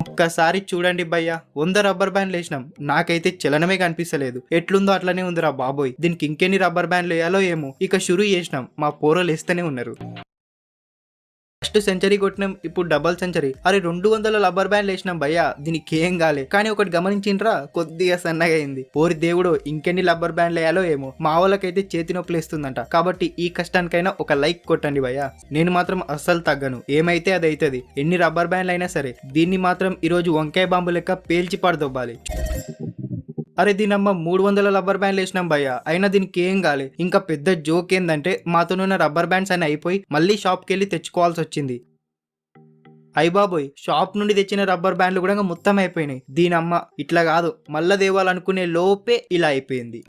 ఒక్కసారి చూడండి భయ్యా, 100 రబ్బర్ బ్యాండ్లు వేసినాం, నాకైతే చలనమే కనిపిస్తలేదు. ఎట్లుందో అట్లనే ఉందిరా బాబోయ్. దీనికి ఇంకెన్ని రబ్బర్ బ్యాండ్లు వేయాలో ఏమో. ఇక షురూ చేసినాం, మా పోరలు వేస్తూనే ఉన్నారు. ఫస్ట్ సెంచరీ కొట్టినాం, ఇప్పుడు డబల్ సెంచరీ. అరే 200 రబ్బర్ బ్యాండ్లు వేసినాం భయ్యా, దీనికి ఏం కాలే. కానీ ఒకటి గమనించిండ్రా, కొద్దిగా సన్నగా అయింది. ఓరి దేవుడు, ఇంకెన్ని రబ్బర్ బ్యాండ్లు వేయాలో ఏమో. మా వాళ్ళకైతే చేతి నొప్పులు వేస్తుందంట. కాబట్టి ఈ కష్టానికైనా ఒక లైక్ కొట్టండి భయ్యా. నేను మాత్రం అస్సలు తగ్గను, ఏమైతే అది అవుతుంది. ఎన్ని రబ్బర్ బ్యాండ్లు అయినా సరే దీన్ని మాత్రం ఈరోజు వంకాయ బాంబు లెక్క పేల్చి పడదొబ్బాలి. అరే దీనమ్మ 300 రబ్బర్ బ్యాండ్లు వేసినాం భయ్యా, అయినా దీనికి ఏం కాలే. ఇంకా పెద్ద జోక్ ఏందంటే మాతోనున్న రబ్బర్ బ్యాండ్స్ అని అయిపోయి మళ్ళీ షాప్కి వెళ్ళి తెచ్చుకోవాల్సి వచ్చింది. అయ్య బాబోయ్, షాప్ నుండి తెచ్చిన రబ్బర్ బ్యాండ్లు కూడా మొత్తం అయిపోయినాయి. దీనమ్మ ఇట్లా కాదు, మళ్ళా దేవాలనుకునే లోపే ఇలా అయిపోయింది.